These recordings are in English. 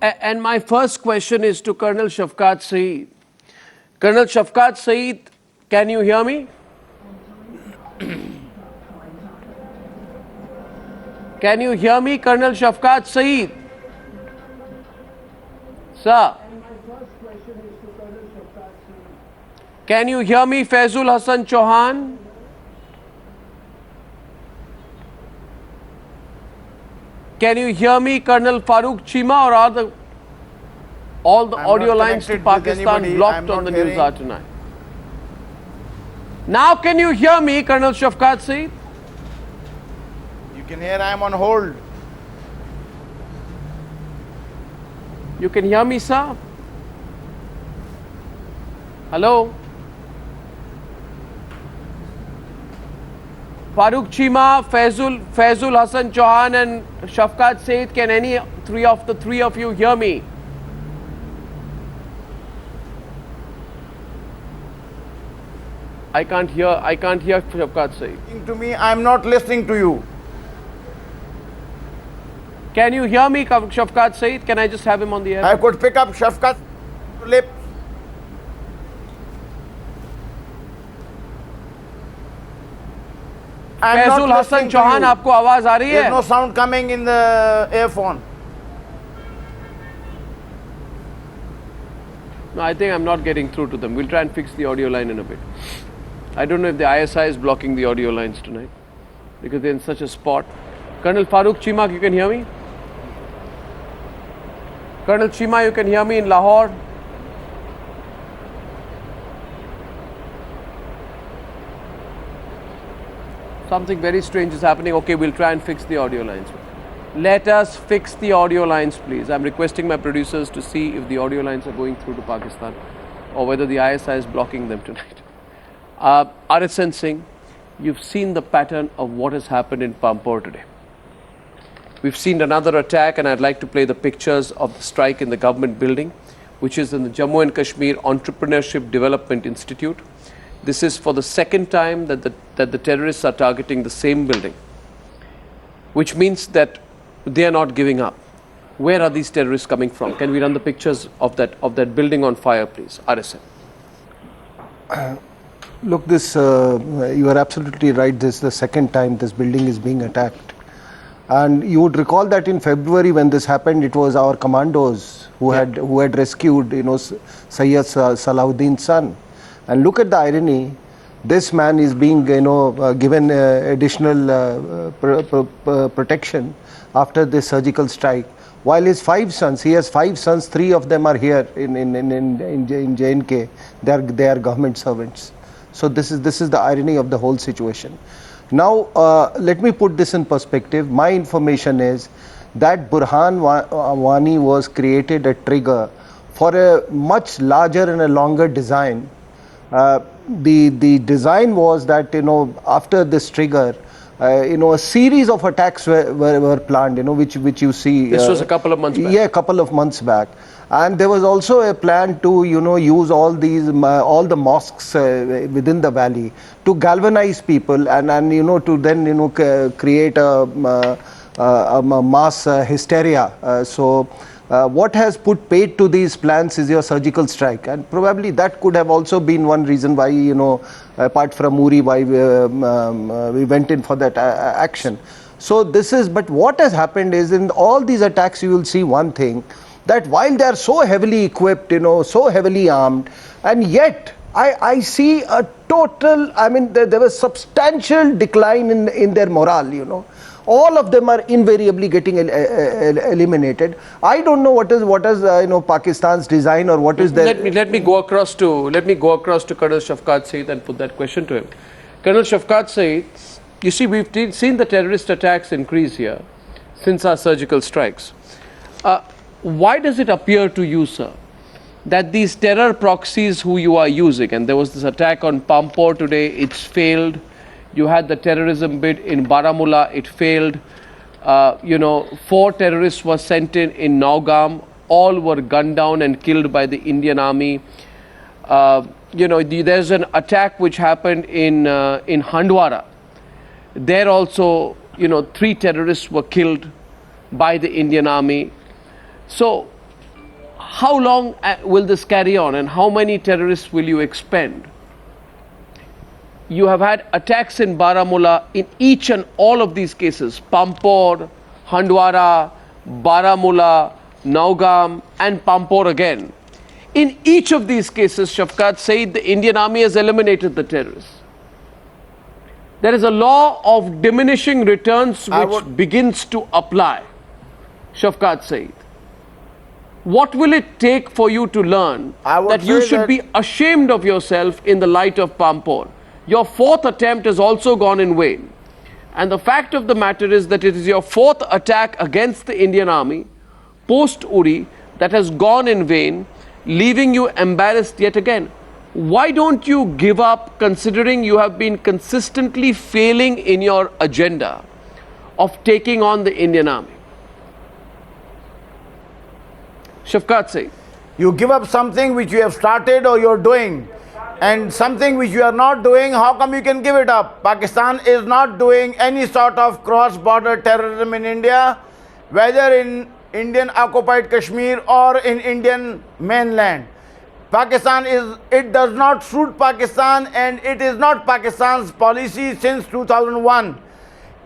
And my first question is to Colonel Shafqat Saeed. Colonel Shafqat Saeed, can you hear me? Can you hear me, Colonel Shafqat Saeed? Sir. Can you hear me, Faizul Hassan Chauhan? Can you hear me, Colonel Farooq Chima, or are all the audio lines to Pakistan blocked on the news hour tonight? Now can you hear me, Colonel Shafqat Saeed? You can hear I am on hold. You can hear me, sir? Hello? Farooq Chima, Faizul Hassan Chauhan and Shafqat Saeed, can any three of you hear me? I can't hear Shafqat Saeed. To me, I am not listening to you. Can you hear me, Shafqat Saeed? Can I just have him on the air? I could pick up Shafqat lips. Faizul Hasan Chauhan, आपको आवाज आ रही है? There's no sound coming in the earphone. No, I think I'm not getting through to them. We'll try and fix the audio line in a bit. I don't know if the ISI is blocking the audio lines tonight because they're in such a spot. Colonel Farooq Chima, you can hear me? Colonel Chima, you can hear me in Lahore? Something very strange is happening. Okay, we'll try and fix the audio lines. Let us fix the audio lines, please. I'm requesting my producers to see if the audio lines are going through to Pakistan or whether the ISI is blocking them tonight. RSN Singh, you've seen the pattern of what has happened in Pampore today. We've seen another attack, and I'd like to play the pictures of the strike in the government building, which is in the Jammu and Kashmir Entrepreneurship Development Institute. This is for the second time that the terrorists are targeting the same building, which means that they are not giving up. Where are these terrorists coming from? Can we run the pictures of that building on fire, please? RSN. Look, you are absolutely right. This is the second time this building is being attacked. And you would recall that in February when this happened, it was our commandos who had rescued, Sayyid Salahuddin's son. And look at the irony. This man is being, given additional protection after this surgical strike. While his 5 sons, he has 5 sons, 3 of them are here in JNK. They are government servants. So this is the irony of the whole situation. Now, let me put this in perspective. My information is that Burhan Wani was created a trigger for a much larger and a longer design. The design was that, after this trigger, a series of attacks were planned, which you see. This was a couple of months back. Yeah, a couple of months back. And there was also a plan to, use all the mosques within the valley to galvanize people and to then, create a mass hysteria. What has put paid to these plans is your surgical strike, and probably that could have also been one reason why, apart from Uri, why we went in for that action. So but what has happened is in all these attacks you will see one thing, that while they are so heavily equipped, so heavily armed, and yet I see a total, there was substantial decline in their morale, All of them are invariably getting eliminated. I don't know what is Pakistan's design, or what is their... Let me go across to Colonel Shafqat Saeed and put that question to him. Colonel Shafqat Saeed, you see, we've seen the terrorist attacks increase here since our surgical strikes. Why does it appear to you, sir, that these terror proxies who you are using, and there was this attack on Pampore today, it's failed. You had the terrorism bid in Baramulla, it failed. 4 terrorists were sent in Naugam. All were gunned down and killed by the Indian Army. There's an attack which happened in Handwara. There also, 3 terrorists were killed by the Indian Army. So how long will this carry on and how many terrorists will you expend? You have had attacks in Baramulla in each and all of these cases, Pampore, Handwara, Baramulla, Naugam and Pampore again. In each of these cases, Shafqat Saeed, the Indian Army has eliminated the terrorists. There is a law of diminishing returns which begins to apply. Shafqat Saeed, what will it take for you to learn that you should be ashamed of yourself in the light of Pampore? Your fourth attempt has also gone in vain. And the fact of the matter is that it is your fourth attack against the Indian Army post Uri that has gone in vain, leaving you embarrassed yet again. Why don't you give up, considering you have been consistently failing in your agenda of taking on the Indian Army? Shafqat Saeed. You give up something which you have started or you're doing, and something which you are not doing, how come you can give it up? Pakistan is not doing any sort of cross-border terrorism in India, whether in Indian occupied Kashmir or in Indian mainland. It does not suit Pakistan, and it is not Pakistan's policy since 2001.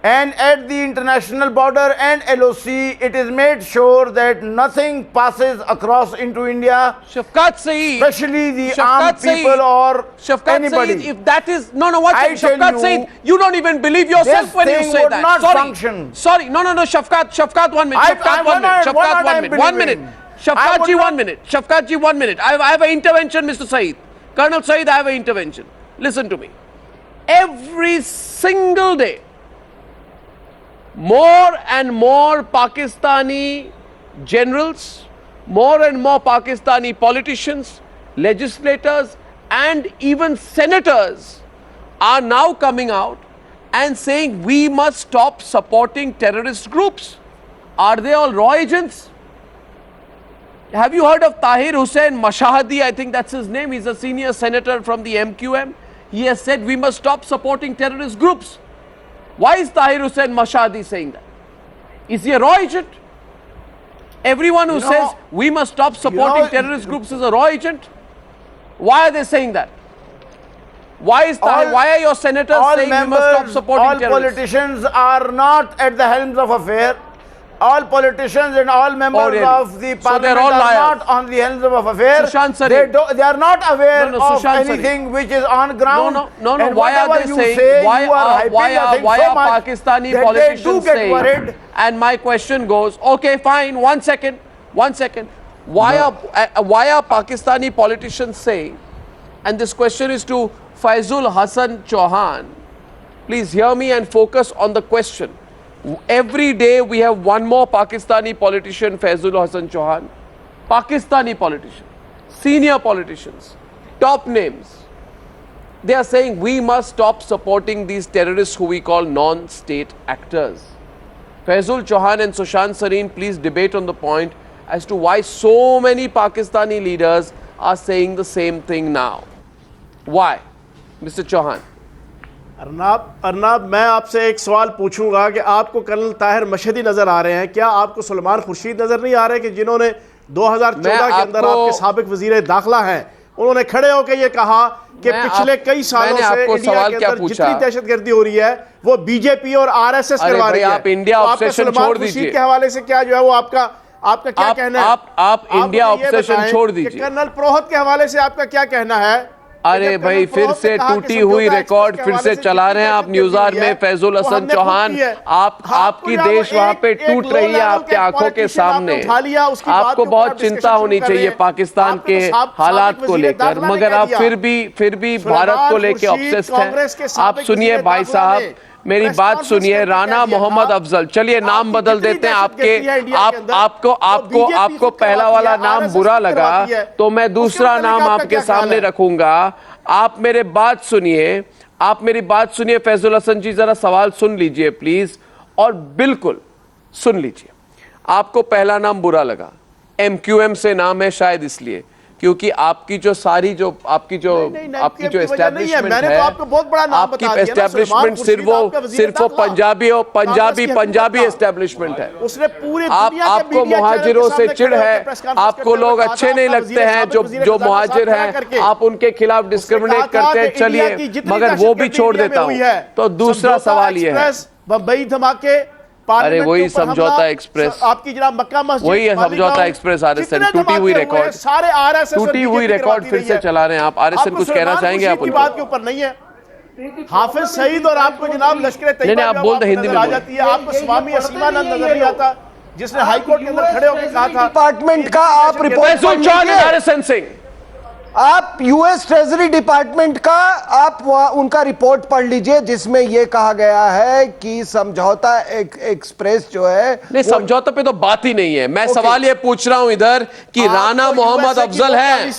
And at the international border and LOC, it is made sure that nothing passes across into India, Shafqat Saeed, especially the Shafqat armed Saeed, people or Shafqat anybody. Saeed, if that is watch I it, tell Shafqat you, Saeed, you don't even believe yourself this when you thing say would that. not Sorry, function. sorry, no, Shafqat, 1 minute, Shafqat, 1 minute, Shafqat, 1 minute, Shafqat ji, 1 minute, Shafqat ji, 1 minute. I have an intervention, Mr. Saeed. Colonel Saeed, I have an intervention. Listen to me. Every single day, more and more Pakistani generals, more and more Pakistani politicians, legislators and even senators are now coming out and saying we must stop supporting terrorist groups. Are they all raw agents? Have you heard of Tahir Hussain Mashahadi? I think that's his name. He's a senior senator from the MQM. He has said we must stop supporting terrorist groups. Why is Tahir Hussain Mashahadi saying that? Is he a raw agent? Everyone who says we must stop supporting terrorist groups is a raw agent. Why are they saying that? Why are your senators saying we must stop supporting terrorists? All politicians are not at the helms of affair. All politicians and all members of the parliament are not on the helms of affairs. They are not aware of anything which is on ground. No. And Why are they saying? Why are Pakistani politicians saying? And my question goes, okay, fine. 1 second. Why are Pakistani politicians saying? And this question is to Faizul Hasan Chauhan. Please hear me and focus on the question. Every day we have one more Pakistani politician, Faizul Hasan Chauhan. Pakistani politician, senior politicians, top names. They are saying we must stop supporting these terrorists who we call non-state actors. Faizul Chauhan and Sushant Sareen, please debate on the point as to why so many Pakistani leaders are saying the same thing now. Why? Mr. Chauhan. Arnab मैं आपसे एक सवाल पूछूंगा कि आपको colonel Tahir मशहदी नजर आ रहे हैं, क्या आपको सुलेमान खुर्शीद नजर नहीं आ रहे कि जिन्होंने 2014 के अंदर आपके साबिक वजीर दाखिला हैं, उन्होंने खड़े होकर ये कहा कि पिछले कई सालों से इंडिया के अंदर जितनी दहशतगर्दी हो रही है वो बीजेपी और आरएसएस करवा रही है। आप इंडिया ऑब्सेशन छोड़ दीजिए के हवाले से क्या जो है वो आपका क्या कहना है? आप इंडिया ऑब्सेशन छोड़ दीजिए। कर्नल प्रोहत के हवाले से आपका क्या कहना है? अरे भाई, फिर से टूटी हुई रिकॉर्ड फिर से चला रहे हैं आप न्यूज़ार में। फैजुल हसन चौहान, आपकी देश वहां पे टूट रही है आपके आंखों के सामने। आपको बहुत चिंता होनी चाहिए पाकिस्तान के हालात को लेकर, मगर आप फिर भी भारत को लेकर ऑब्सेस्ड हैं। आप सुनिए भाई साहब, मेरी बात सुनिए। राना मोहम्मद अफजल, चलिए नाम बदल देते हैं आपको पहला वाला नाम बुरा लगा तो मैं दूसरा नाम आपके सामने रखूंगा। आप मेरी बात सुनिए फैजुल हसन जी, जरा सवाल सुन लीजिए प्लीज, और बिल्कुल सुन लीजिए। आपको पहला नाम बुरा लगा, MQM से नाम है शायद इसलिए क्योंकि आपकी जो सारी जो आपकी जो आपकी जो एस्टैब्लिशमेंट मैंने है, तो आपको बहुत बड़ा नाम आपकी बता दिया ना, एस्टैब्लिशमेंट सिर्फ वो पंजाबी एस्टैब्लिशमेंट है। उसने पूरी आपको मुहाजिरों से चिढ़ है, आपको लोग अच्छे नहीं लगते हैं जो मुहाजिर हैं, आप उनके खिलाफ डिस्क्रिमिनेट करते हैं, चलिए, मगर वो भी छोड़ देता हूं। तो दूसरा सवाल ये है, बम्बई धमाके, अरे वही समझौता एक्सप्रेस, आपकी जनाब मक्का मस्जिद, वही समझौता एक्सप्रेस, आरएसएन टूटी हुई रिकॉर्ड, सारे आरएसएस टूटी हुई रिकॉर्ड फिर से चला रहे हैं आप। आरएसएन कुछ कहना चाहेंगे आप उनको? बात के ऊपर नहीं है। हाफिज सईद और आपको जनाब लश्कर तैयबा आप बोल दे हिंदी में आ जाती है, आपको स्वामी असीमानंद नजर नहीं आता जिसने हाईकोर्ट के अंदर खड़े होकर कहा था डिपार्टमेंट का आप रिपोर्ट आरएसएन सिंह, आप यूएस ट्रेजरी डिपार्टमेंट का आप उनका रिपोर्ट पढ़ लीजिए, जिसमें यह कहा गया है कि समझौता एक्सप्रेस जो है, नहीं समझौते पे तो बात ही नहीं है। मैं सवाल ये पूछ रहा हूं इधर कि राणा मोहम्मद अफजल है,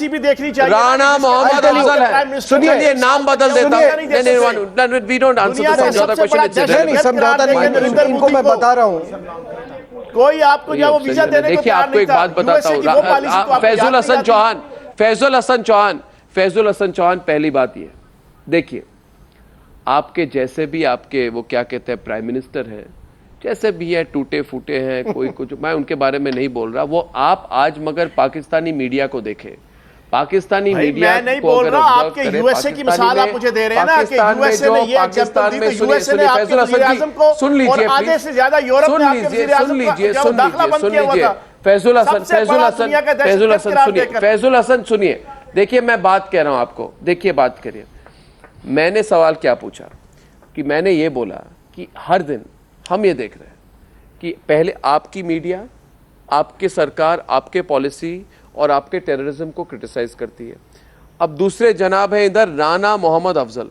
राणा मोहम्मद अफजल है, सुनिए नाम बदल देता हूं, वी डोंट आंसर द समझौता क्वेश्चन, समझौता नहीं, इनको मैं बता रहा हूं। कोई आपको जब वो वीजा देने को देखिए, आपको एक बात बताता हूं, फैजुल हसन चौहान, पहली बात ये देखिए, आपके जैसे भी आपके वो क्या कहते हैं प्राइम मिनिस्टर हैं, जैसे भी है टूटे फूटे हैं, कोई कुछ, मैं उनके बारे में नहीं बोल रहा, वो आप आज मगर पाकिस्तानी मीडिया को देखें, पाकिस्तानी मीडिया मैं नहीं बोल रहा, आपके यूएसए की मिसाल आप मुझे दे रहे हैं ना कि यूएसए ने ये एग्जांपल दी, तो यूएसए ने आपके वज़ीर-ए-आज़म को और आधे से ज्यादा यूरोप ने आपके वज़ीर-ए-आज़म को दाखिला बंद किया हुआ था। फैजुल हसन सुनिए, देखिए मैं बात कह रहा हूं आपको, देखिए बात करिए, मैंने सवाल क्या पूछा कि मैंने ये बोला कि हर दिन हम ये देख रहे हैं कि पहले आपकी मीडिया, आपकी सरकार, आपके पॉलिसी और आपके टेररिज्म को क्रिटिसाइज करती है। अब दूसरे जनाब हैं इधर राना मोहम्मद अफजल,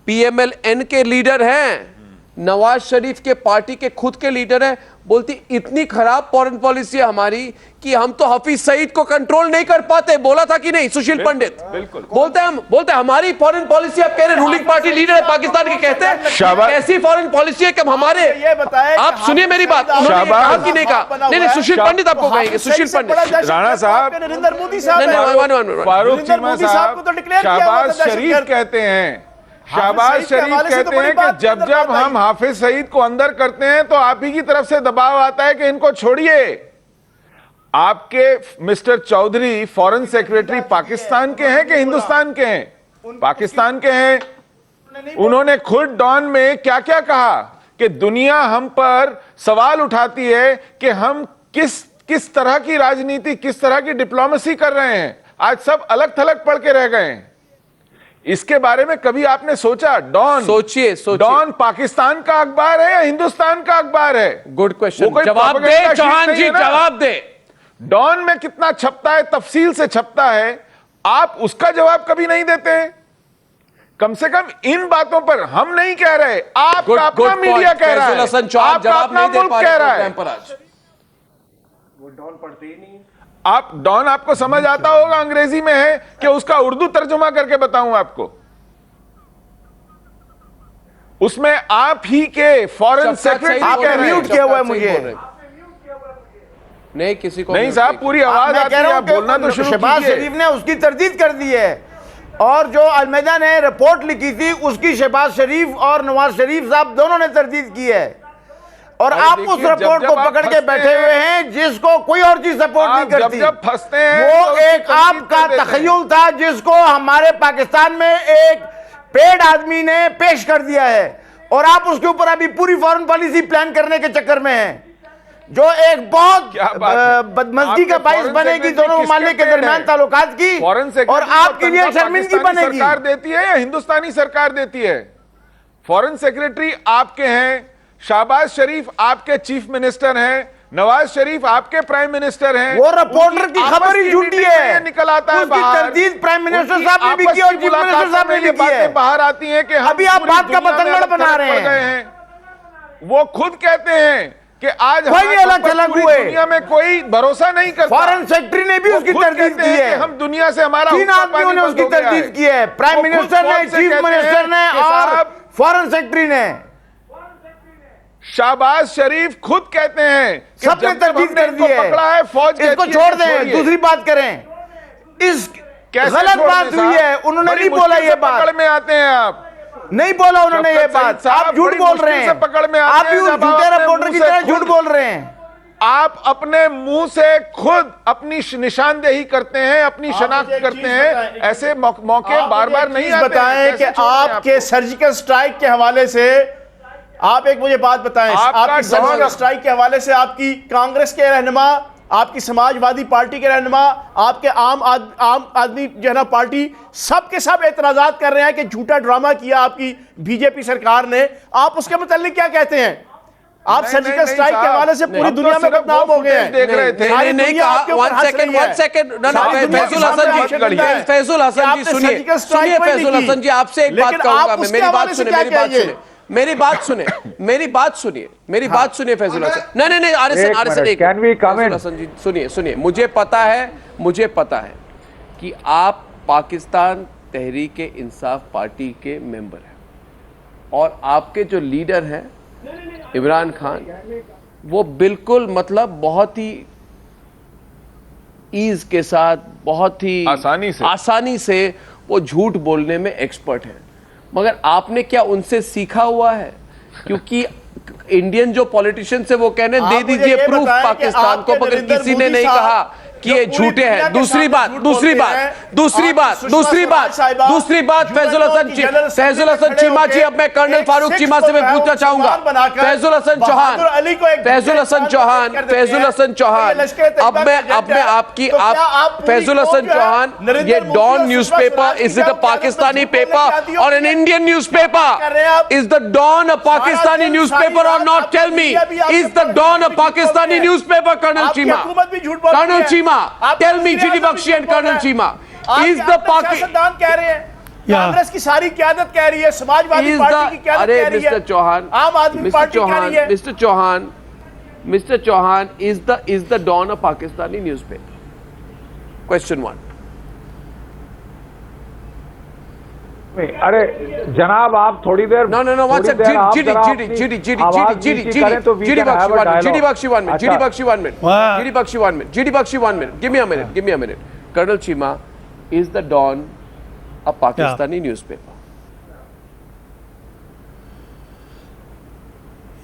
पीएमएल-एन के लीडर हैं, नवाज शरीफ के पार्टी के खुद के लीडर हैं, बोलती इतनी खराब फॉरेन पॉलिसी है हमारी कि हम तो हफीज सईद को कंट्रोल नहीं कर पाते। बोला था कि नहीं सुशील पंडित? बोलते हमारी फॉरेन पॉलिसी, आप कह रहे रूलिंग पार्टी लीडर है पाकिस्तान के, कहते हैं ऐसी फॉरेन पॉलिसी है कि हमारे, आप सुनिए मेरी बात, कहा कि नहीं कहा? नहीं, सुशील पंडित आपको कहेंगे, सुशील पंडित, राणा साहब, नरेंद्र मोदी साहब, फारूक चीमा साहब, शहबाज शरीफ कहते हैं, शहबाज शरीफ कहते हैं कि जब जब हम हाफिज सईद को अंदर करते हैं तो आप ही की तरफ से दबाव आता है कि इनको छोड़िए। आपके mister Chaudhry foreign secretary Pakistan के हैं कि हिंदुस्तान के हैं? पाकिस्तान के हैं। उन्होंने खुद डॉन में क्या क्या कहा कि दुनिया हम पर सवाल उठाती है कि हम किस तरह की राजनीति, किस तरह की डिप्लोमेसी कर रहे हैं। आज सब अलग थलग पड़ के रह गए हैं। इसके बारे में कभी आपने सोचा? डॉन, सोचिए डॉन पाकिस्तान का अखबार है या हिंदुस्तान का अखबार है? गुड क्वेश्चन, जवाब दे चौहान जी, जवाब दे। डॉन में कितना छपता है, तफसील से छपता है, आप उसका जवाब कभी नहीं देते। कम से कम इन बातों पर हम नहीं कह रहे, आपका अपना मीडिया कह रहा है, आपका अपना मुल्क कह रहा है। वो डॉन पढ़ते ही नहीं। आप डॉन आपको समझ आता होगा अंग्रेजी में है कि उसका उर्दू तर्जुमा करके बताऊं आपको? उसमें आप ही के फॉरेन सेक्रेटरी आपने म्यूट किया हुआ है मुझे। नहीं किसी को नहीं साहब, पूरी आवाज आती है, आप बोलना तो शुरू शहबाज शरीफ ने उसकी तरदीद कर दी है, और जो अलमैदा ने रिपोर्ट लिखी थी उसकी शहबाज शरीफ और नवाज शरीफ साहब दोनों ने तरदीद की है। और आप उस रिपोर्ट को पकड़ के बैठे हुए हैं जिसको कोई और चीज सपोर्ट नहीं करती। जब फंसते हैं वो एक आपका तखय्युल था जिसको हमारे पाकिस्तान में एक पेड आदमी ने पेश कर दिया है, और आप उसके ऊपर अभी पूरी फॉरेन पॉलिसी प्लान करने के चक्कर में हैं, जो एक बहुत बदमजगी का बाइस बनेगी दोनों ममालिक के दरमियान ताल्लुकात की, और आपके लिए शर्मिंदगी बनेगी। सरकार देती है या हिंदुस्तानी सरकार देती है? फॉरेन सेक्रेटरी आपके हैं, शहबाज शरीफ आपके चीफ मिनिस्टर हैं, नवाज शरीफ आपके प्राइम मिनिस्टर हैं। वो रिपोर्टर की खबर ही झूठी है, निकल आता है बाहर। तरदीद प्राइम मिनिस्टर साहब ने भी की और चीफ मिनिस्टर साहब ने भी की है। बाहर आती है कि अभी आप बात का बतंगड़ बना रहे हैं। वो खुद कहते हैं कि आज अलग थलग हुए, दुनिया में कोई भरोसा नहीं करता। फॉरेन सेक्रेटरी ने भी उसकी तरदीद की है, हम दुनिया से हमारा 3 आदमियों ने उसकी तरदीद की है, प्राइम मिनिस्टर ने, चीफ मिनिस्टर ने और फॉरेन सेक्रेटरी ने। शहबाज शरीफ खुद कहते हैं कि सबने तरदीद कर दी है, पकड़ा है फौज, इसको छोड़ दें, दूसरी बात करें। इस कैसे गलत छोड़ बात दें हुई साहब? है, उन्होंने बड़ी नहीं बोला मुश्किल ये से बात, पकड़ में आते हैं आप, नहीं बोला उन्होंने ये बात, आप झूठ बड़ी बोल मुश्किल रहे से हैं, पकड़ में आते आप भी हैं उस जब आप झूठे अपने रिपोर्टर की मुंह से तरह झूठ खुद- बोल रहे हैं। आप अपने मुंह से खुद अपनी निशानदेही करते हैं, अपनी शनाख्त मुझे एक करते चीज हैं, बताएं, ऐसे मौके आप बार मुझे बार एक नहीं चीज आते हैं। बताएं कि कैसे छोड़ दें आपके आपको? सर्जिकल स्ट्राइक के हवाले से, आप एक मुझे बात बताएं, आपका आपकी सर्जिकल डॉन- स्ट्राइक के हवाले से आपकी कांग्रेस के रहनुमा, आपकी समाजवादी पार्टी के रहनुमा, आपके आम आदमी जो है ना पार्टी, सबके सब एतराजात कर रहे हैं कि झूठा ड्रामा किया आपकी बीजेपी सरकार ने। आप उसके मुताल्लिक क्या कहते हैं? आप नहीं, सर्जिकल नहीं, स्ट्राइक के साहब, हवाले से पूरी हम तो दुनिया में सिर्फ बदनाम वो हो गए हैं। फुटेज देख रहे थे। सारी नहीं दुनिया कहा, आपके ऊपर वन हंस सेकंड, रही है। वन सेकंड, no, no, सारी दुनिया फैजुल के हसन सामने जी, आंखें बंद है। फैजुल हसन कि जी, आपने सुनिए, सर्जिकल स्ट्राइक सुनिए कोई नहीं फैजुल की। हसन जी, आपसे एक बात लेकिन कहूंगा आप मैं, उसके मेरी बात हवाले से सुने, क्या मेरी बात कहेंगे? सुने, मेरी बात सुने, मेरी बात सुनिए, मेरी बात सुनिए फैजुल हसन, नहीं नहीं आरएसएन, आरएसएन, एक फैजुल हसन जी सुनिए, सुनिए, मुझे पता है कि आप पाकिस्तान तहरीक इंसाफ पार्टी के मेंबर हैं और आपके जो लीडर हैं इमरान खान, वो बिल्कुल मतलब बहुत ही ईज के साथ, बहुत ही आसानी से वो झूठ बोलने में एक्सपर्ट हैं। मगर आपने क्या उनसे सीखा हुआ है? क्योंकि इंडियन जो पॉलिटिशियंस है वो कहने दे दीजिए प्रूफ पाकिस्तान को, मगर किसी ने नहीं कहा कि ये झूठे हैं। दूसरी बात फैजुल हसन चीमा जी, अब मैं कर्नल फारूक चीमा से मैं पूछना चाहूंगा, फैजुल हसन चौहान, अब मैं आपकी फैजुल हसन चौहान, ये Dawn newspaper, is it a Pakistani paper और an Indian newspaper? Is the Dawn a Pakistani newspaper और not? Tell me, is the Dawn a Pakistani newspaper? Colonel Cheema, colonel Cheema, tell me, GD Bakhshi and colonel Cheema, is the सियासतदान कह रहे हैं, कांग्रेस की सारी क्यादत कह रही है, समाजवादी पार्टी की क्यादत कह रही है, मिस्टर चौहान, आम आदमी पार्टी कह रही है। Mister Chauhan, is the Dawn a Pakistani newspaper? Question 1. अरे जनाब, आप थोड़ी देर No, one sec. GD Bakshi 1 minute. Give me a minute. Colonel Chima, is the Dawn a Pakistani newspaper?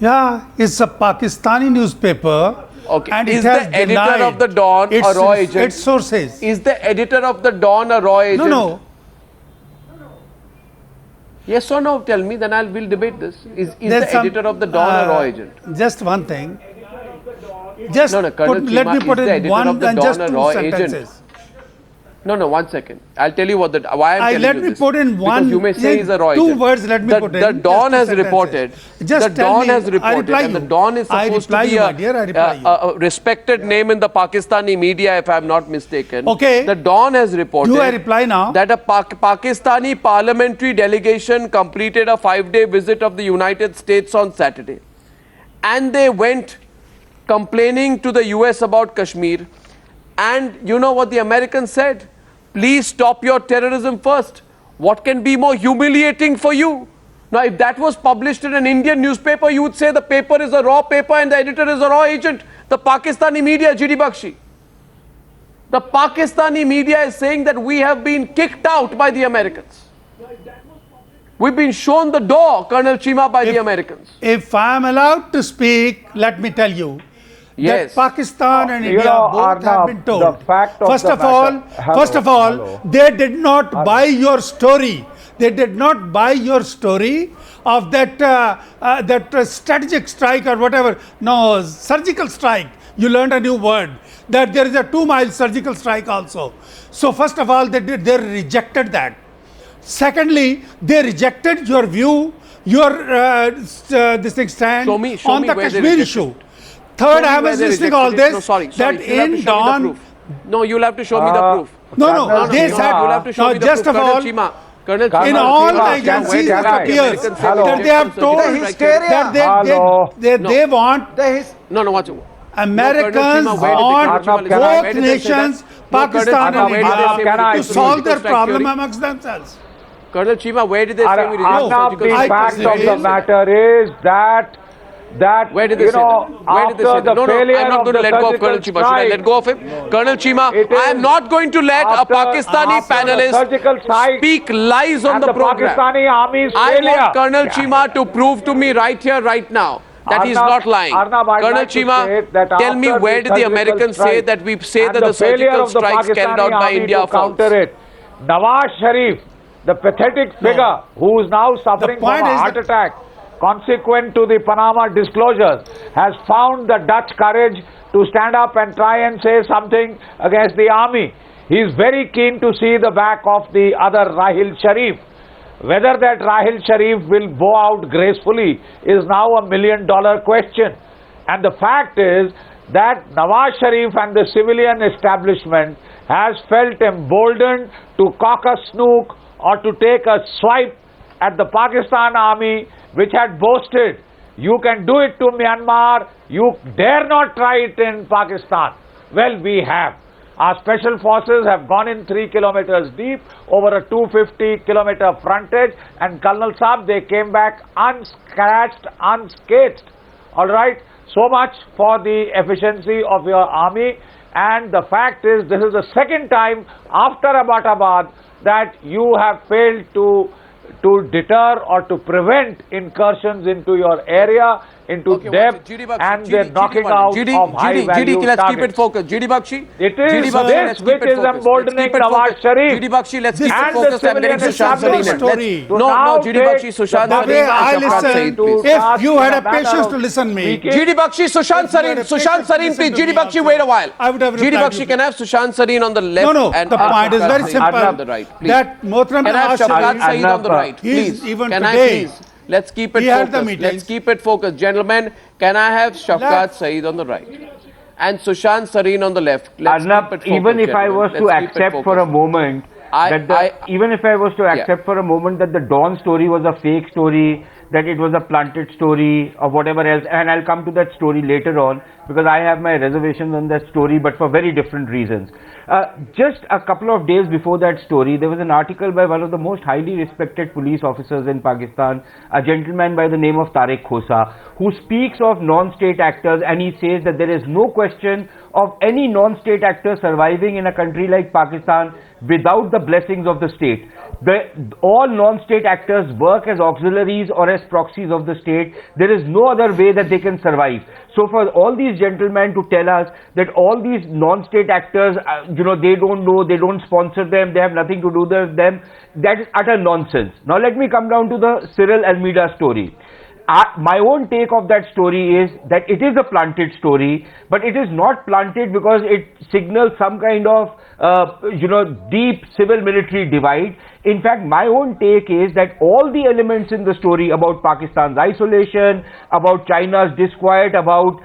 Yeah, it's a Pakistani newspaper. Okay. And Is it has the editor denied of the Dawn a raw agent? Its sources. Is the editor of the Dawn a raw agent? No. Yes or no? Tell me, then we'll debate this. Is There's the editor of the Dawn a raw agent? Just one thing. Just Colonel let Chima, me put is the in editor one of the and just Dawn a two raw sentences. agent? No, 1 second. I'll tell you why I'm telling let you me this. put in one. Because you may say he's a raw two agent. words. Let me put in. The Dawn just has two sentences. reported. Just the tell Dawn me, has I reported, reply and the you. Dawn is I supposed reply to be you, my dear, I reply you. a respected name in the Pakistani media, if I'm not mistaken. Okay. The Dawn has reported. Do I reply now? That a Pakistani parliamentary delegation completed a 5-day visit of the United States on Saturday, and they went complaining to the US about Kashmir. And you know what the Americans said? Please stop your terrorism first. What can be more humiliating for you? Now, if that was published in an Indian newspaper, you would say the paper is a raw paper and the editor is a raw agent. The Pakistani media, GD Bakshi. The Pakistani media is saying that we have been kicked out by the Americans. We've been shown the door, Colonel Chima, by the Americans. If I am allowed to speak, let me tell you. Yes. That Pakistan and India both Arnab, have been told. the fact of First the of all, matter. they did not buy your story. They did not buy your story of that strategic strike or whatever. No, surgical strike. You learned a new word. That there is a 2-mile surgical strike also. So first of all, they rejected that. Secondly, they rejected your view, your this thing stand Show on me the where they Kashmir rejected issue. it. Third, I was listening all this. No, sorry. That You'll have to in show me the Dawn. proof. No, you'll have to show me the proof. No, they You'll said. have to show me the just proof. of all, Colonel Chima. in all the agencies it appears that they have told that they want Watch it. Americans want both nations, Pakistan and India, to solve their problem amongst themselves. Colonel Chima, where did they say we reject Arnab, surgical the strike? fact of the matter is that that, Where did they say that? Where did they say that? No, I'm not going to let go of Colonel Chima. Should I let go of him? Colonel Chima, I am not going to let a Pakistani panelist speak lies on the program. Pakistani Army's I failure. want Colonel Chima to prove to me right here, right now, that he's not lying. Colonel Chima, tell me, where did the Americans say that we say that the surgical strikes carried out by India are false? Nawaz Sharif, the pathetic figure who is now suffering from a heart attack consequent to the Panama disclosures, has found the Dutch courage to stand up and try and say something against the army. He is very keen to see the back of the other Rahil Sharif. Whether that Rahil Sharif will bow out gracefully is now $1 million question. And the fact is that Nawaz Sharif and the civilian establishment has felt emboldened to cock a snook or to take a swipe at the Pakistan army, which had boasted, you can do it to Myanmar, you dare not try it in Pakistan. Well, we have. Our special forces have gone in 3 kilometers deep over a 250-kilometer frontage, and Colonel Saab, they came back unscratched, unscathed. All right? So much for the efficiency of your army. And the fact is, this is the second time after Abbottabad that you have failed to deter or to prevent incursions into your area, into depth, and they're knocking out of high-value targets. Let's keep it focused. GD Bakshi. It is this which is emboldening Nawaz Sharif. GD Bakshi, let's keep it And focused. the I'm getting Sushant civilian Sareen. story. No, GD Bakshi, Sushant The way Sareen. I and Shafqat Saeed, listen, please. if you had a patience to listen me, GD Bakshi, Sushant Sareen, Sushant Sareen, please. GD Bakshi, wait a while. I would have GD replied Bakshi, you. can I have Sushant Sareen on the left? No, and the point is very Shafqat Saeed simple. on the right, please. That Mohtaram Can I have Nawaz Shafqat Sharif, Saeed on the right, he's please? even Can I today, please? Let's keep it he had the focused. meetings. Let's keep it focused. Gentlemen, can I have Shafqat Saeed on the right? And Sushant Sareen on the left. Let's keep it focused, even if I was to gentlemen. Let's keep it accept for a focused. moment even if I was to accept for a moment that the Dawn story was a fake story, that it was a planted story or whatever else, and I'll come to that story later on because I have my reservations on that story, but for very different reasons. Just a couple of days before that story, there was an article by one of the most highly respected police officers in Pakistan, a gentleman by the name of Tariq Khosa, who speaks of non-state actors, and he says that there is no question of any non-state actor surviving in a country like Pakistan without the blessings of the state. All non-state actors work as auxiliaries or as proxies of the state. There is no other way that they can survive. So for all these gentlemen to tell us that all these non-state actors, they don't know, they don't sponsor them, they have nothing to do with them, that is utter nonsense. Now let me come down to the Cyril Almeida story. My own take of that story is that it is a planted story, but it is not planted because it signals some kind of deep civil-military divide. In fact, my own take is that all the elements in the story about Pakistan's isolation, about China's disquiet, about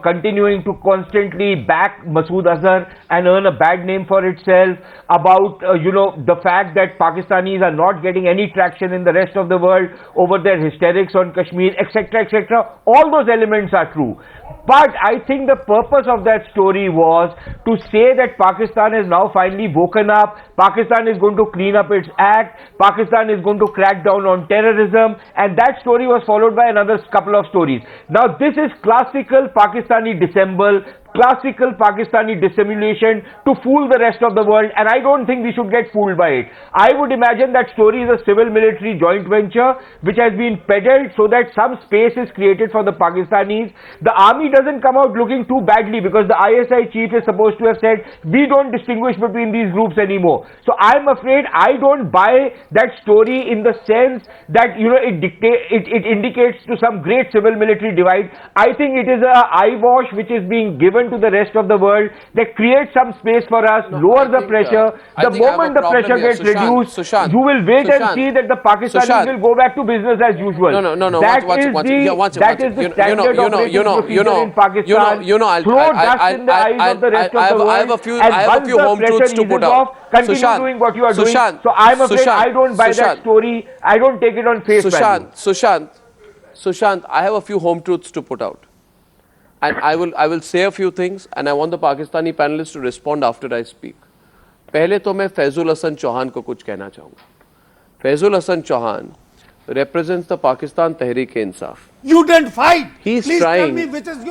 continuing to constantly back Masood Azhar and earn a bad name for itself, about the fact that Pakistanis are not getting any traction in the rest of the world over their hysterics on Kashmir, etc., etc. All those elements are true. But I think the purpose of that story was to say that Pakistan has now finally woken up, Pakistan is going to clean up its act, Pakistan is going to crack down on terrorism, and that story was followed by another couple of stories. Now this is classical Pakistani dissemble, classical Pakistani dissimulation to fool the rest of the world, and I don't think we should get fooled by it. I would imagine that story is a civil-military joint venture which has been peddled so that some space is created for the Pakistanis. The army doesn't come out looking too badly because the ISI chief is supposed to have said, we don't distinguish between these groups anymore. So I'm afraid I don't buy that story in the sense that it indicates to some great civil-military divide. I think it is a eyewash which is being given to the rest of the world that creates some space for us, lower the pressure. The moment the pressure gets reduced, you will wait and see that the Pakistanis will go back to business as usual. No. That is the standard operating procedure in Pakistan. Throw dust in the eyes of the rest of the world, and once the pressure eases off, continue doing what you are doing. So I'm afraid I don't buy that story. I don't take it on face value. Sushant, I have a few home truths to put out. And I will say a few things, and I want the Pakistani panelists to respond after I speak. पहले तो मैं फैजुल हसन चौहान को कुछ कहना चाहूँगा. Faizul Hasan Chauhan represents the Pakistan Tehreek-e-Insaf. You didn't fight. He's Please trying. tell me which is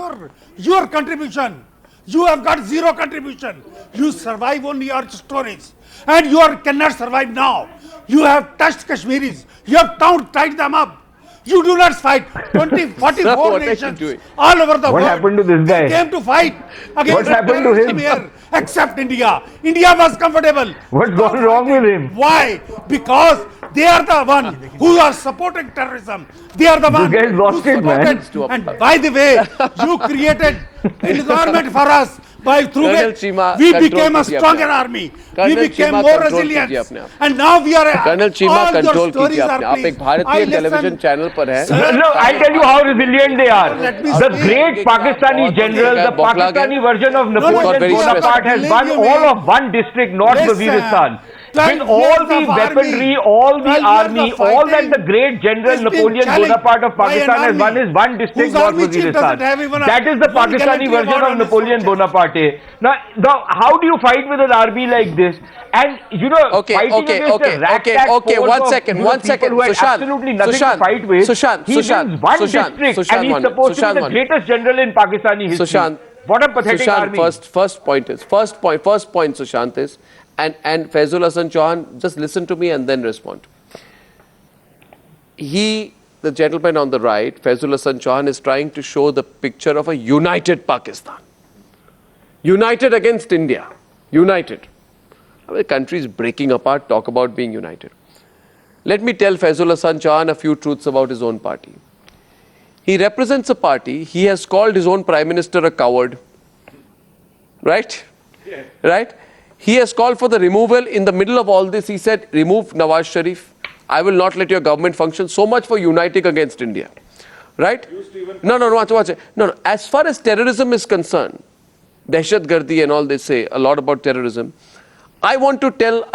your contribution. You have got zero contribution. You survive only your stories. And you cannot survive now. You have touched Kashmiris. You have tied them up. You do not fight. 44 What are you nations doing? all over the world. What happened to this guy? They came to fight against What happened to him? here, except India. India was comfortable. What's gone wrong with him? Why? Because they are the one who are supporting terrorism. They are the one guys lost who it, man. supported. And by the way, you created an environment for us through Colonel which Chima, we control became a कीजिए stronger अपने आप. army. Colonel We became Chima, more control resilient. कीजिए अपने आप. And now we are. Colonel Cheema all your control stories कीजिए are अपने आप. please. एक भारतीय I listen. टेलीविजन चैनल पर है. No, I'll tell you how resilient they are. Let me The speak. great Pakistani general, the Bokla gaya. Pakistani version of got Napoleon very Bonaparte has stressed. won Believe you all me. of one district, North Listen. Waziristan. 12 With all years the of weaponry, army, all the 12 years army, of all that fighting, the great general it's been Napoleon challenged Bonaparte of by an Pakistan has won army is one district, whose North army chief doesn't have even Waziristan. That is the one Pakistani gallantry version award of on his Napoleon soldiers. Bonaparte. Now, how do you fight with an army like this? And you know, Okay, fighting okay, against okay, a rat-pack okay, force one of, second, you know, one people second. who had Sushant, absolutely nothing Sushant, to fight with. Sushant, he Sushant, wins one Sushant, district, Sushant, and he's one supposed to be minute, the Sushant, greatest general in Pakistani history. Sushant, What a pathetic Sushant, army. first point, Sushant is, and Faizul Hasan Chauhan, just listen to me and then respond. The gentleman on the right, Faizul Hasan Chauhan, is trying to show the picture of a united Pakistan. United against India. United. The country is breaking apart, talk about being united. Let me tell Faizul Hasan Chauhan a few truths about his own party. He represents a party, he has called his own Prime Minister a coward. Right? Yeah. Right? He has called for the removal. In the middle of all this, he said, remove Nawaz Sharif. I will not let your government function. So much for uniting against India. Right? No. As far as terrorism is concerned, Dahshatgardi and all they say a lot about terrorism. I want to tell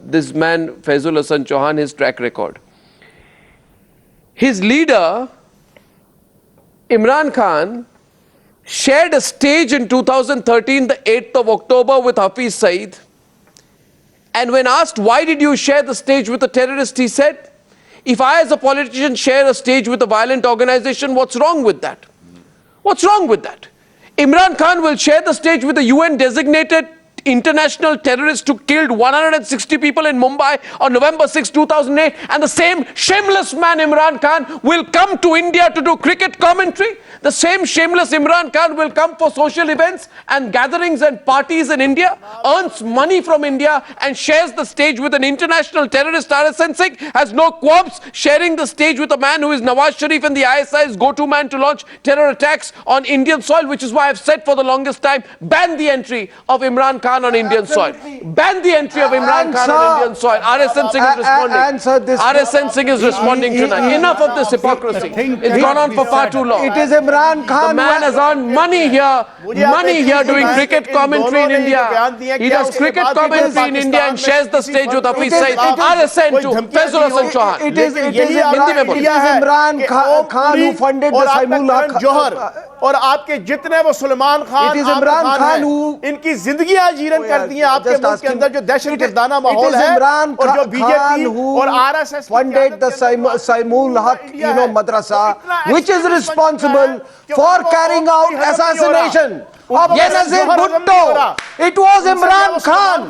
this man, Faizul Hasan Chauhan, his track record. His leader, Imran Khan, shared a stage in 2013, the 8th of October, with Hafiz Saeed. And when asked, why did you share the stage with a terrorist, he said, if I as a politician share a stage with a violent organization, what's wrong with that? What's wrong with that? Imran Khan will share the stage with a UN designated international terrorist who killed 160 people in Mumbai on November 6, 2008, and the same shameless man Imran Khan will come to India to do cricket commentary. The same shameless Imran Khan will come for social events and gatherings and parties in India, earns money from India and shares the stage with an international terrorist. RSN Singh has no qualms sharing the stage with a man who is Nawaz Sharif and the ISI's go-to man to launch terror attacks on Indian soil, which is why I've said for the longest time, ban the entry of Imran Khan on Indian soil. Ban the entry of Imran Khan on Indian soil. RSN Singh is responding. RSN Singh is responding tonight. Enough of this hypocrisy. It's gone on for far too long. It is Imran Khan. The man has earned money here doing cricket commentary in India. He does cricket commentary in India and shares the stage with Hafiz Saeed. RSN to Faizul Hasan Chauhan. It is Imran Khan who funded the Saimul Haq. और आपके जितने वो सुलेमान खान, इनकी जिंदगियां जीरन कर दी हैं आपके मुल्क के अंदर जो दहशतगर्दाना माहौल है और जो बीजेपी और RSS funded the Saimul Haq, madrasa, which is responsible for carrying out assassination of Benazir Bhutto. It was Imran Khan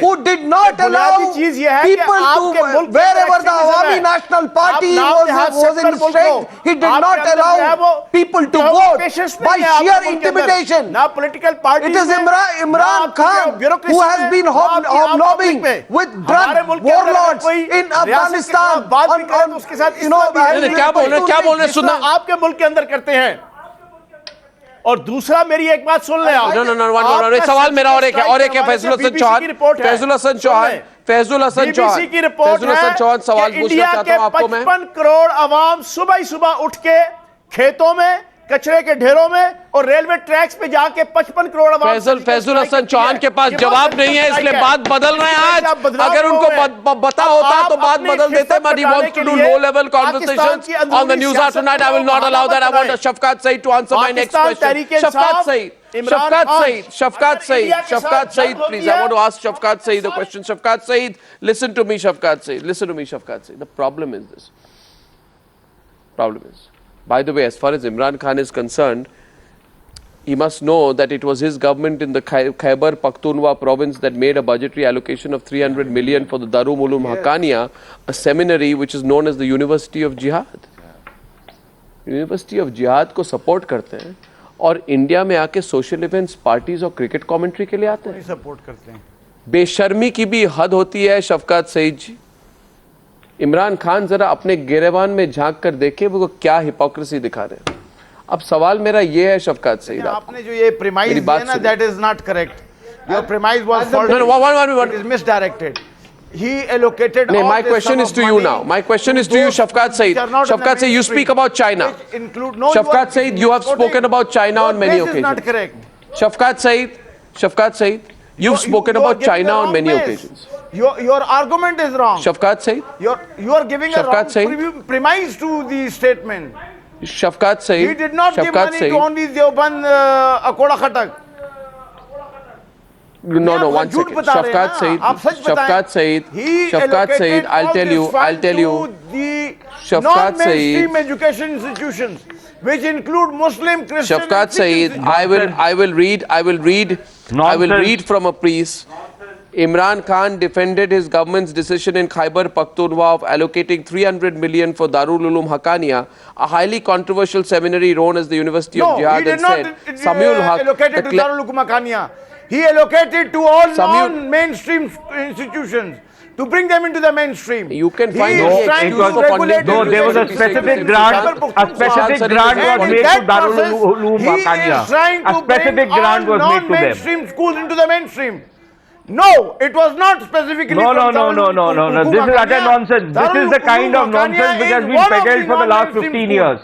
who did not allow people to, wherever the Awami National Party was in strength, he did not allow people to vote by sheer intimidation. It is Imran Khan who has been hobnobbing with drug warlords in Afghanistan. आपके मुल्क के अंदर करते हैं. और दूसरा मेरी एक बात सुन ले आप. No. सवाल मेरा और एक है फैजुल हसन चौहान. फैजुल हसन चौहान की रिपोर्ट है सवाल पूछना चाहता हूं आपको मैं. 55 करोड़ आवाम सुबह उठ के खेतों में कचरे के ढेरों में और रेलवे ट्रैक्स पे जाके 55 करोड़ फैजुल हसन चौहान के पास जवाब नहीं है, इसलिए बात बदल रहे हैं आज। अगर उनको पता होता तो बात बदल देते। But he wants to do low-level conversations on the news after tonight. I will not allow that. I want Shafqat Saeed to answer my next question. Shafqat Saeed, please. I want to ask Shafqat Saeed the question. Shafqat Saeed, listen to me, Shafqat Saeed. Listen to me, Shafqat Saeed. The problem is this. By the way, as far as Imran Khan is concerned, he must know that it was his government in the Khyber Pakhtunkhwa province that made a budgetary allocation of 300 million for the Darul Uloom Haqqaniya, a seminary which is known as the University of Jihad. University of Jihad को support करते हैं और India में आके social events, parties और cricket commentary के लिए आते हैं। सपोर्ट करते हैं। बेशर्मी की भी हद होती है शफकत सईद जी। इमरान खान जरा अपने गिरेबान में झांक कर देखे वो क्या हिपोक्रेसी दिखा रहे हैं। अब सवाल मेरा ये है शफकत सईद, आपने जो ये प्रीमाइस दिया ना, that is not correct. Your premise was faulty, it is misdirected. He allocated. No, my question is to you now. My question is to you, Shafqat Saeed. Shafqat Saeed, you speak about China. Shafqat Saeed, you have spoken about China on many occasions. Not correct. Shafqat Saeed, you've spoken about China on many occasions. Your argument is wrong. Shafqat Saeed, you are giving a wrong premise to the statement. Shafqat Saeed, he did not give money to only Deoband Akoda Khatak. No, one second. Shafqat Saeed, I'll tell you. The non-mainstream education institutions, which include Muslim, Christian. Shafqat Saeed, I will read from a piece. Imran Khan defended his government's decision in Khyber Pakhtunkhwa of allocating 300 million for Darul Uloom Haqqaniya, a highly controversial seminary known as the University of Jihad. No, he did not allocate to Darul Uloom Haqqaniya. He allocated to all non-mainstream institutions to bring them into the mainstream. You can find there was a specific grant. A specific grant was made to Darul Uloom Haqqaniya. A specific grant was made to them. Non-mainstream schools into the mainstream. No, it was not specifically. No. This is utter nonsense. This is the kind of nonsense which has been peddled for the last 15 years.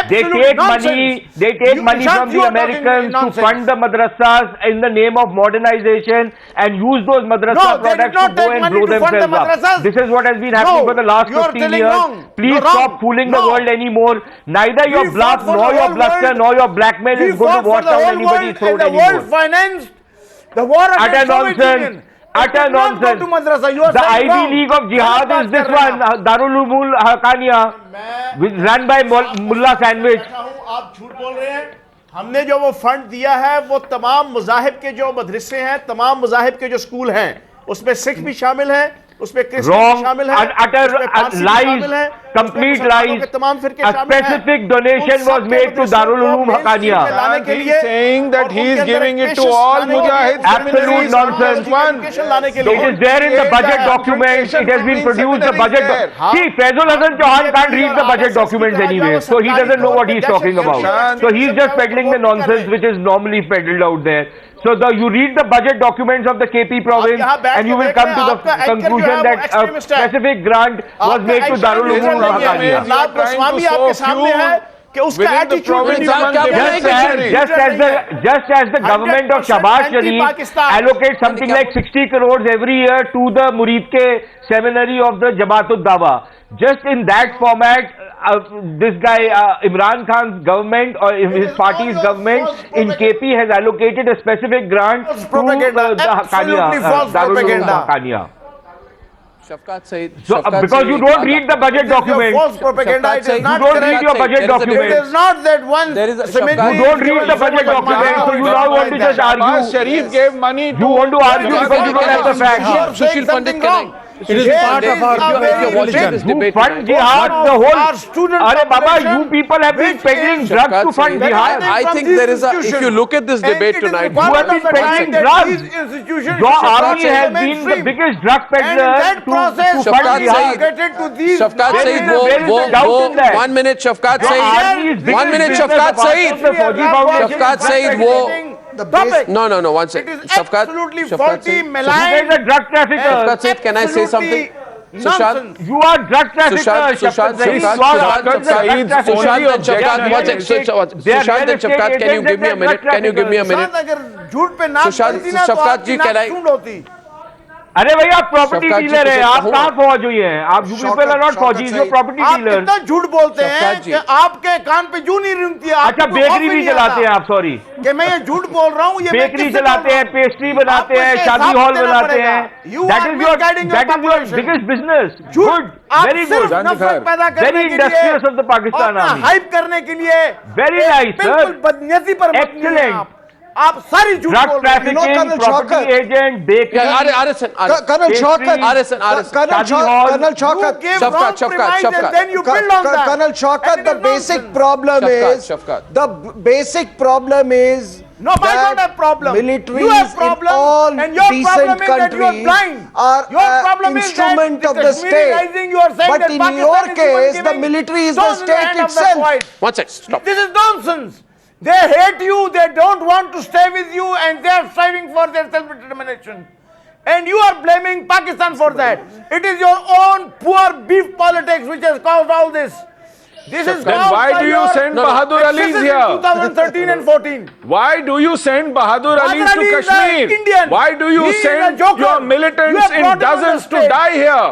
They take money from the Americans to fund the madrasas in the name of modernization and use those madrasa products to go and blow themselves up. This is what has been happening for the last 15 years. Please stop fooling the world anymore. Neither your bluff, nor your bluster, nor your blackmail is going to wash down anybody's throat anymore. The world financed the war against the Soviet Union. Utter nonsense. The Ivy League of Jihad is this one, Darul Uloom Haqqaniya, which run by Mullah Sandwich. आप झूठ बोल रहे हैं। हमने जो वो fund दिया है वो तमाम मज़ाहिब के जो मदरसे हैं, तमाम मज़ाहिब के जो स्कूल हैं, उसमें सिख भी शामिल हैं, उसमें क्रिश्चियन भी शामिल हैं, utter lies, complete lies. A specific donation was made to Darul Uloom Haqqaniya. He is saying that he is giving it to all Mujahid. Absolute nonsense. It is there in the budget documents. It has been produced. The budget. See, Faizul Hasan Chauhan can't read the budget documents anyway, so he doesn't know what he is talking about. So he is just peddling the nonsense which is normally peddled out there. So you read the budget documents of the KP province and you will come to the conclusion that a specific grant was made to Darul Uloom Haqqaniya. Just as the government of Shahbaz Sharif allocates something like 60 crores every year to the Muridke seminary of the Jamaat Dawah. Just in that format, this guy Imran Khan's government or his party's government in KP has allocated a specific grant to the Haqqaniya, Darul Uloom Haqqaniya. Shafqat Saeed. So, because you don't read the budget documents. False propaganda. It is not you don't read your budget documents. It is not that one. You don't read the budget documents, so you now want to just argue. Sharif gave money. You want to argue because you don't have the facts. Sushil Pandit, it is part of our religion. Fund jihad, the whole. Are Baba, you people have been peddling drugs to fund jihad. I think there is a. If you look at this debate tonight, you have been peddling drugs. Your army has been the biggest drug peddler to fund jihad. Shafqat Saeed, 1 minute, Shafqat Saeed. 1 minute, Shafqat Saeed. Shafqat Saeed, No, 1 second. It is absolutely faulty, malign. He is a drug trafficker. Shafqat Saeed, can I say something? Sushant, You are drug traffickers. Sushant and Shafkat, can you give me a minute? Can you give me a minute? अगर झूठ पे नाक सुशांत, चलती ना तो शफकात आपकी जी, नाक can I- सूंड होती। अरे भैया आप प्रॉपर्टी शफकात जी, डीलर है, कुछ आप कहूँ? कहाँ फौज हुई है? आप यू पीपल आर नॉट फौजीज, यू प्रॉपर्टी आप डीलर। कितना झूठ बोलते हैं शफकात जी। कि आपके कान पे जू नहीं रिंगती है। अच्छा आपको बेकरी खौफ ही भी नहीं चलाते आता हैं आप, सॉरी कि मैं ये झूठ बोल रहा हूँ। ये मैं बेकरी किससे चलाते बोल हैं, रहा हूँ? पेस्ट्री बनाते आपको हैं, इसके शादी हिसाब हॉल देना बनाते पड़ेगा। हैं। You that are is your misguiding your population. Biggest business. झूठ गुड, आप वेरी सिर्फ गुड, नफरत पैदा करने वेरी के लिए इंडस्ट्रियस ऑफ द पाकिस्तान और आर्मी। हाइप करने के लिए Very एक nice, sir. बिल्कुल बदनीयती पर मबनी हैं Excellent. आप सारी झूठ ड्रग बोल रहे हैं। Trafficking, Colonel property Shaukat. Agent, bakery, Colonel Shaukat, Arison, Shadi hall. Colonel You Shaukat, give Shafkat, wrong Shafkat, premise and Shafkat. then you build on that. Colonel Shaukat, And it the is basic nonsense. problem Shafkat, is Shafkat. the basic problem is No, I that don't have problem. militaries You have problem, in all and your problem decent is that you are countries blind. are Your an problem is that instrument the of the Kashmiri state. rising, you are saying But that in Pakistan your is the one case, the giving military is the stones in the state hand of that itself. white. One second, stop. This is nonsense. They hate you, they don't want to stay with you, and they are striving for their self-determination. And you are blaming Pakistan for that. It is your own poor beef politics which has caused all this. This is Then caused why by do you your send Bahadur Alis excesses here? in 2013 and 14. Why do you send Bahadur Bahadur Alis to Ali is a Kashmir? Indian. Why do you He is a send joker. your You militants have in brought him on the dozens to stage. die here?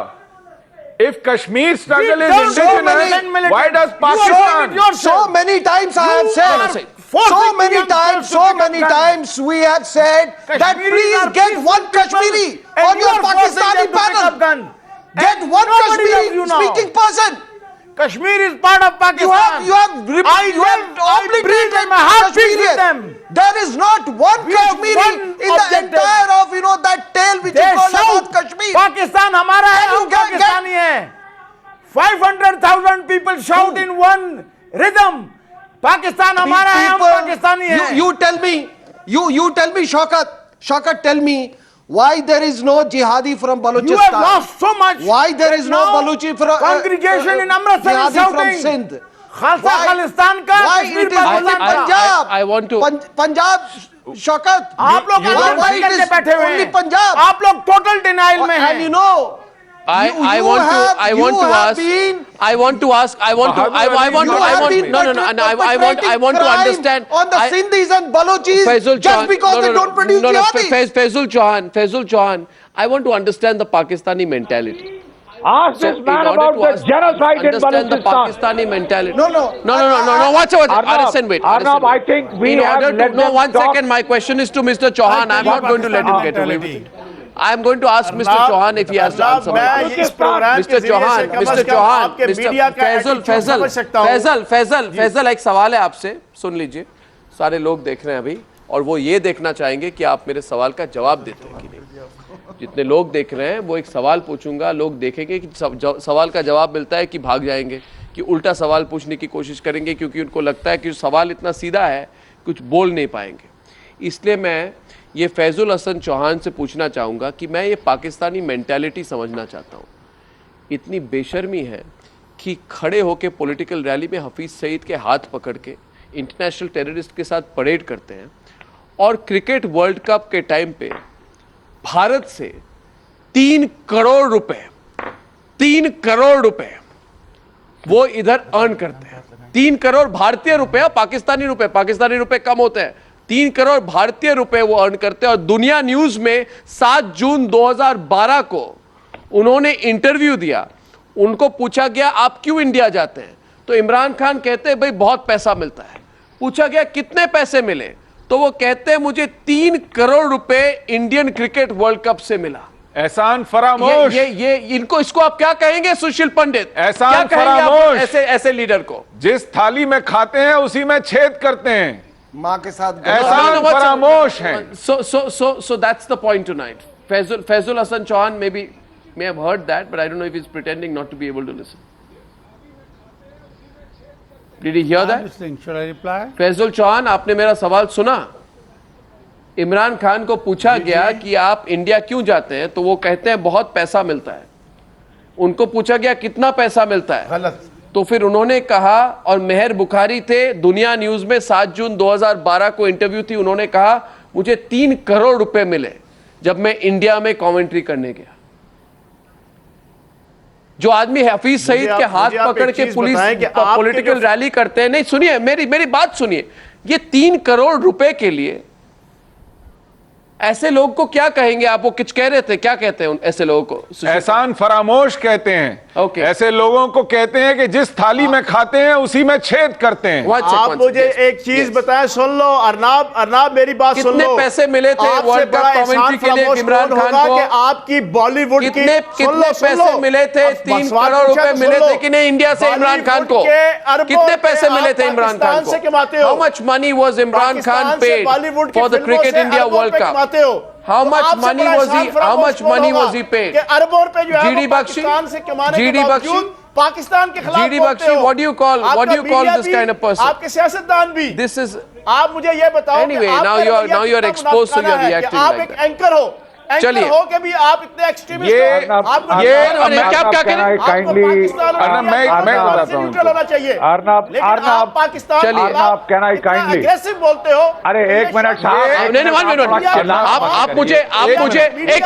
If Kashmir struggle We is don't send indigenous, militants. why does You are doing it Pakistan? yourself. So many times I have You said, are so forcing many youngsters times, to so pick up many guns. times we have said that Kashmiris please are get peaceful one people, Kashmiri and on you your are forcing Pakistani them to pick up panel. gun. Get And one nobody loves Kashmiri you now. speaking person. Kashmir is part of Pakistan. You have I live, I breathe, and my heart beats with them. There is not one We have Kashmiri one in the objective. entire of that tale which They is called shout, about Kashmir. Pakistan हमारा है, हम पाकिस्तानी हैं. 500,000 people shout in one rhythm. Pakistan हमारा है, हम पाकिस्तानी हैं. You tell me, Shaukat, tell me why there is no jihadi from Balochistan. You have lost so much. Why there is that no now Baluchi from congregation in Amritsar is jihadi from shouting. Sindh? Khalsa Why- Khalistan ka, Why Kashmir it is only Pakistan ka. Punjab? I want to- Punjab, Shaukat. आप लोग आंदोलन why नहीं it करके is बैठे हुए only हैं. Punjab? आप लोग टोटल डिनाइल में And you हैं. know, I want to ask. you have been- I want to. I want to. No. I want to understand. on the Sindhis and Balochis Faisal just Chauhan, because they don't produce jihadi. Faisal Chauhan, I want to understand the Pakistani mentality. Ask this man about the genocide in Understand the Balochistan. Pakistani mentality. No. Watch out. Arison, wait. Arnab, I think we In have order let to, no, them one talk. second. My question is to Mr. Chauhan. I'm not going to let him get away with it. I'm going to ask Mr. Chauhan if he has to answer my मैं question. इस programme के Mr. जरिए से Chauhan, कम से Mr. कम Chauhan, आपके media का attitude समझ सकता हूं. फैजल एक सवाल है आपसे, सुन लीजिए. सारे लोग देख रहे हैं अभी और वो ये देखना चाहेंगे कि आप मेरे सवाल का जवाब देते हैं कि नहीं. जितने लोग देख रहे हैं वो एक सवाल पूछूंगा, लोग देखेंगे कि सवाल का जवाब मिलता है कि भाग जाएंगे, कि उल्टा सवाल पूछने की कोशिश करेंगे क्योंकि उनको लगता है कि सवाल इतना सीधा है कुछ बोल नहीं पाएंगे. इसलिए मैं ये फैजुल हसन चौहान से पूछना चाहूँगा कि मैं ये पाकिस्तानी मेंटालिटी समझना चाहता हूँ. इतनी बेशर्मी है कि खड़े होकर पॉलिटिकल रैली में हफीज़ सईद के हाथ पकड़ के इंटरनेशनल टेररिस्ट के साथ परेड करते हैं और क्रिकेट वर्ल्ड कप के टाइम पे भारत से 3 करोड़ रुपए वो इधर अर्न करते हैं. 3 करोड़ भारतीय रुपए, पाकिस्तानी रुपए कम होते हैं. 3 करोड़ भारतीय रुपए वो अर्न करते हैं. और दुनिया न्यूज में 7 जून 2012 को उन्होंने इंटरव्यू दिया. उनको पूछा गया आप क्यों इंडिया जाते हैं, तो इमरान खान कहते हैं भाई बहुत पैसा मिलता है. पूछा गया कितने पैसे मिले, तो वो कहते हैं मुझे 3 करोड़ रुपए इंडियन क्रिकेट वर्ल्ड कप से मिला. एहसान फरामोश. ये इनको, इसको आप क्या कहेंगे सुशील पंडित? एहसान क्या कहेंगे आप फरामोश. ऐसे लीडर को? जिस थाली में खाते हैं उसी में छेद करते हैं. माँ के साथ एहसान फरामोश हैं. So that's the point tonight. Faizul Hasan Chauhan may have heard that, but I don't know if he's pretending not to be able to listen. Did he hear that? Should I reply? Faizul Chauhan, आपने मेरा सवाल सुना? इमरान खान को पूछा गया कि आप India क्यों जाते हैं, तो वो कहते हैं बहुत पैसा मिलता है. उनको पूछा गया कितना पैसा मिलता है, गलत. तो फिर उन्होंने कहा, और मेहर बुखारी थे, दुनिया न्यूज में 7 जून 2012 को इंटरव्यू थी, उन्होंने कहा मुझे 3 करोड़ रुपए मिले जब मैं इंडिया में कमेंट्री करने गया. जो आदमी हफीज सईद के हाथ पकड़ के पुलिस पॉलिटिकल रैली करते हैं, नहीं सुनिए मेरी बात सुनिए, ये 3 करोड़ रुपए के लिए ऐसे लोग को क्या कहेंगे आप? वो कुछ कह रहे थे, क्या कहते हैं ऐसे लोगों को? एहसान फरामोश कहते हैं। Okay. ऐसे लोगों को कहते हैं कि जिस थाली में खाते हैं उसी में छेद करते हैं। आप मुझे एक चीज बताएं, सुन लो अरनाब मेरी बात सुन लो। कितने पैसे मिले थे वर्ल्ड कप कमेंट्री के लिए इमरान खान को? आपकी बॉलीवुड की कितने पैसे मिले थे? 3 करोड़ रुपए मिले थे कि नहीं इंडिया से इमरान खान को? कितने पैसे मिले थे इमरान खान को? How much money was Imran Khan paid for the cricket India world cup? How much money was he paid? अरबों रुपए जो है GD Bakshi, GD Bakshi, Pakistan के खिलाफ GD Bakshi, what do you call this kind of person? आपके सियासतदान भी। This is आप मुझे ये बताओ। Anyway, now you are exposed, so you are reacting आप like एक that. एंकर हो, एंकर हो के भी आप इतने एक्सट्रीमिस्ट हो। क्या करें? आपको Pakistan can I kindly? Aggressive बोलते हो। अरे एक मिनट साहब, आप मुझे एक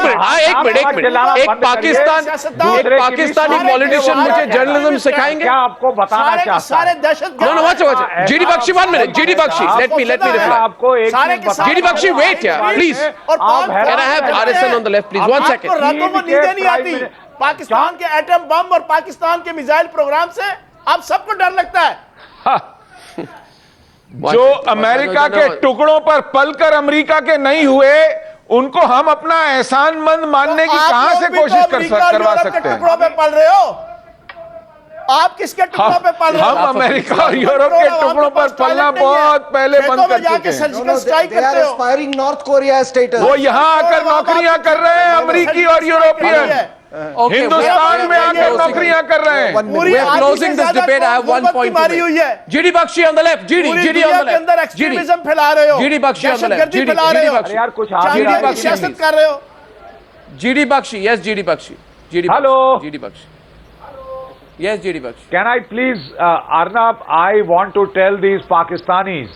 पाकिस्तानी पॉलिटिशियन मुझे जर्नलिज्म सिखाएंगे? क्या आपको बताना चाहता सारे दहशत No, watch. GD Bakshi, 1 minute. GD Bakshi, let me reply. आपको एक चीज बताना GD Bakshi, wait, please. Can I have RSN on the left, please? 1 second. आपको रातों में नींद नहीं आती। पाकिस्तान के एटम बम और पाकिस्तान के मिसाइल प्रोग्राम से आप सबको डर लगता है। जो अमेरिका के टुकड़ों पर पलकर अमेरिका के नहीं हुए, उनको हम अपना एहसानमंद मानने की कहां से कोशिश करवा सकते हैं? टुकड़ों पे पल रहे हो आप? किसके टुकड़ों पे पल रहे हो? हम अमेरिका और यूरोप के टुकड़ों पर पलना बहुत पहले बंद कर चुके हैं। सर्जिकल स्ट्राइक करते हो। aspiring North Korea status. वो यहाँ आकर नौकरियां कर रहे हैं, अमेरिकी और यूरोपियन हिंदुस्तान में आकर नौकरियां कर रहे हैं। We are closing this debate. I have 1 point to make. GD Bakshi on the left. GD on the left. Extremism फैला रहे हो। GD Bakshi on the left. GD Bakshi. यार कुछ आप ही चाइना की सियासत कर रहे हो। GD Bakshi, yes, GD Bakshi. Hello. GD Bakshi. Yes, GD Bakshi. Can I please, Arnab, I want to tell these Pakistanis,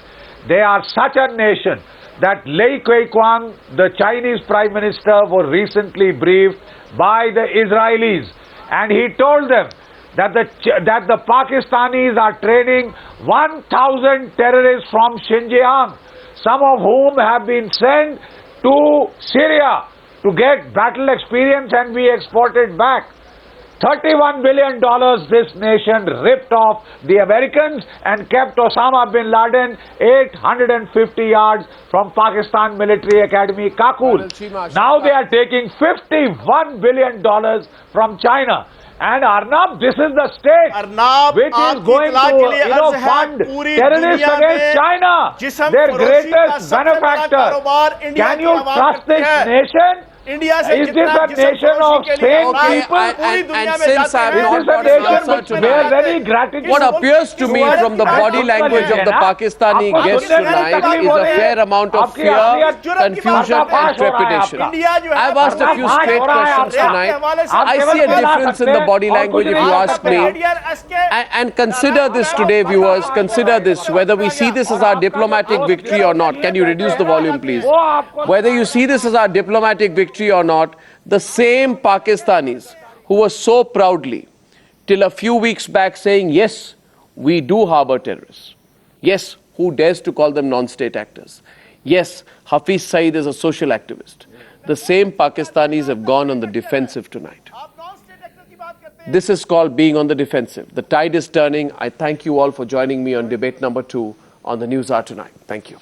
they are such a nation that Lei Keqiang, the Chinese Prime Minister, was recently briefed by the Israelis, and he told them that the Pakistanis are training 1,000 terrorists from Xinjiang, some of whom have been sent to Syria to get battle experience and be exported back. $31 billion this nation ripped off the Americans and kept Osama bin Laden 850 yards from Pakistan Military Academy, Kakul. Now they are taking $51 billion from China. And Arnab, this is the state which is going to fund terrorists against China, their greatest benefactor. Can you trust this nation? India से is this a nation of sane people? And since I have not got an answer tonight, what appears to me from the body language of the Pakistani guests tonight is a fair amount of fear, confusion and trepidation. I have asked a few straight questions tonight. I see a difference in the body language if you ask me. And consider this today, viewers, consider this, whether we see this as our diplomatic victory or not. Can you reduce the volume, please? Whether you see this as our diplomatic victory or not, the same Pakistanis who were so proudly till a few weeks back saying, yes, we do harbor terrorists. Yes, who dares to call them non-state actors? Yes, Hafiz Saeed is a social activist. The same Pakistanis have gone on the defensive tonight. This is called being on the defensive. The tide is turning. I thank you all for joining me on debate number 2 on the News Hour tonight. Thank you.